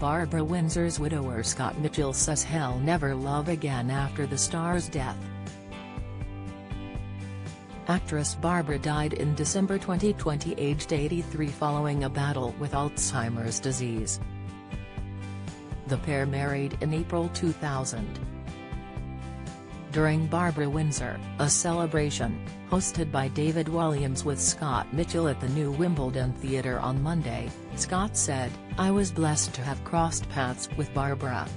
Barbara Windsor's widower Scott Mitchell says he'll never love again after the star's death. Actress Barbara died in December 2020 aged 83 following a battle with Alzheimer's disease. The pair married in April 2000. During Barbara Windsor, a celebration, hosted by David Walliams with Scott Mitchell at the new Wimbledon Theatre on Monday, Scott said, "I was blessed to have crossed paths with Barbara.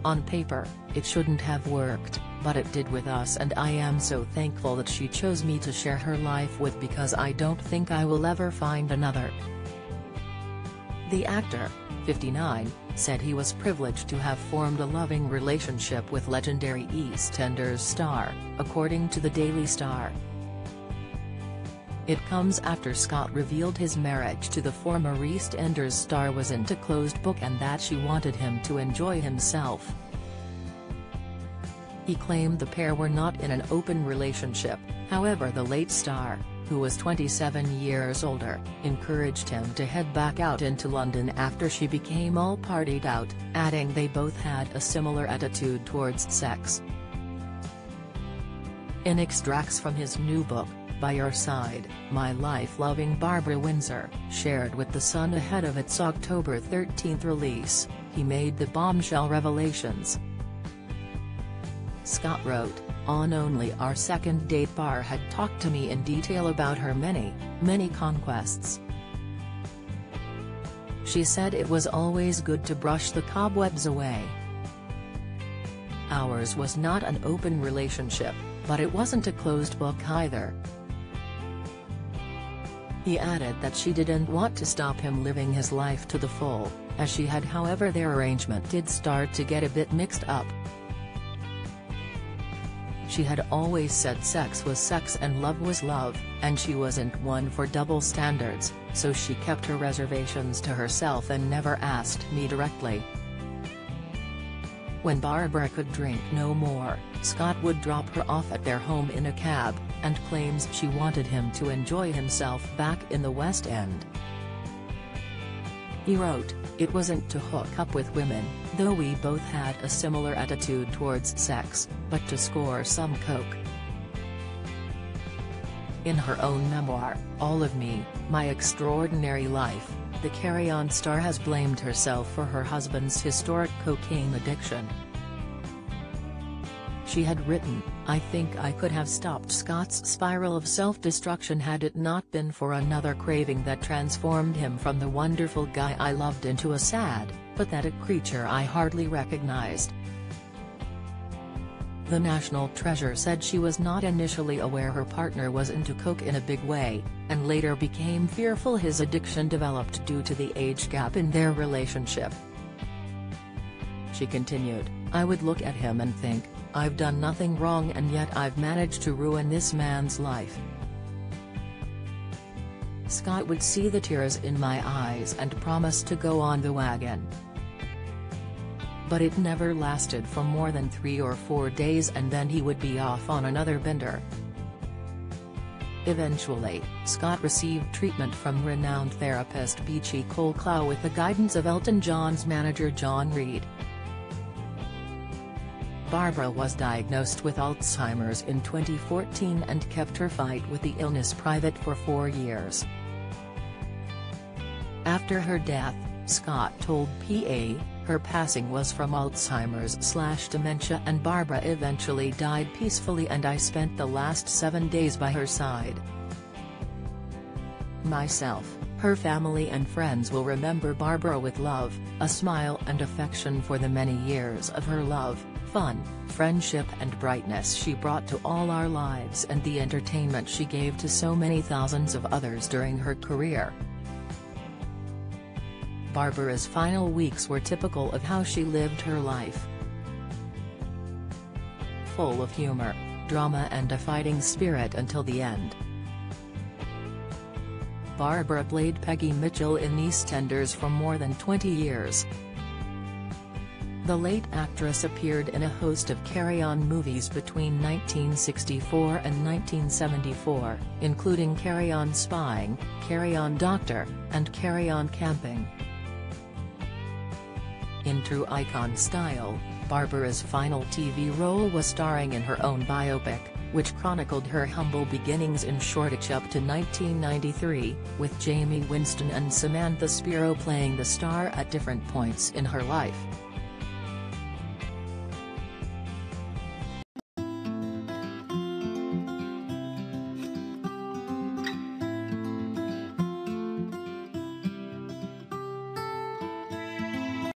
On paper, it shouldn't have worked, but it did with us, and I am so thankful that she chose me to share her life with because I don't think I will ever find another." The actor, 59, said he was privileged to have formed a loving relationship with legendary EastEnders star, according to the Daily Star. It comes after Scott revealed his marriage to the former EastEnders star was into closed book and that she wanted him to enjoy himself. He claimed the pair were not in an open relationship, however the late star, who was 27 years older, encouraged him to head back out into London after she became all partied out, adding they both had a similar attitude towards sex. In extracts from his new book, By Your Side, My Life Loving Barbara Windsor, shared with The Sun ahead of its October 13 release, he made the bombshell revelations. Scott wrote, "On only our second date Bar had talked to me in detail about her many conquests. She said it was always good to brush the cobwebs away. Ours was not an open relationship, but it wasn't a closed book either." He added that she didn't want to stop him living his life to the full, as she had, however their arrangement did start to get a bit mixed up. She had always said sex was sex and love was love, and she wasn't one for double standards, so she kept her reservations to herself and never asked me directly. When Barbara could drink no more, Scott would drop her off at their home in a cab, and claims she wanted him to enjoy himself back in the West End. He wrote, "It wasn't to hook up with women, though we both had a similar attitude towards sex, but to score some coke." In her own memoir, All of Me, My Extraordinary Life, the Carry On star has blamed herself for her husband's historic cocaine addiction. She had written, "I think I could have stopped Scott's spiral of self-destruction had it not been for another craving that transformed him from the wonderful guy I loved into a sad, pathetic creature I hardly recognized." The national treasure said she was not initially aware her partner was into coke in a big way, and later became fearful his addiction developed due to the age gap in their relationship. She continued, "I would look at him and think, I've done nothing wrong and yet I've managed to ruin this man's life." Scott would see the tears in my eyes and promise to go on the wagon. But it never lasted for more than 3 or 4 days and then he would be off on another bender. Eventually, Scott received treatment from renowned therapist Beachy Cole-Clough with the guidance of Elton John's manager John Reid. Barbara was diagnosed with Alzheimer's in 2014 and kept her fight with the illness private for 4 years. After her death, Scott told PA, her passing was from Alzheimer's/dementia and Barbara eventually died peacefully and I spent the last 7 days by her side. Myself, her family and friends will remember Barbara with love, a smile and affection for the many years of her love, fun, friendship and brightness she brought to all our lives and the entertainment she gave to so many thousands of others during her career. Barbara's final weeks were typical of how she lived her life. Full of humor, drama and a fighting spirit until the end. Barbara played Peggy Mitchell in EastEnders for more than 20 years. The late actress appeared in a host of Carry On movies between 1964 and 1974, including Carry On Spying, Carry On Doctor, and Carry On Camping. In true icon style, Barbara's final TV role was starring in her own biopic, which chronicled her humble beginnings in Shoreditch up to 1993, with Jamie Winston and Samantha Spiro playing the star at different points in her life.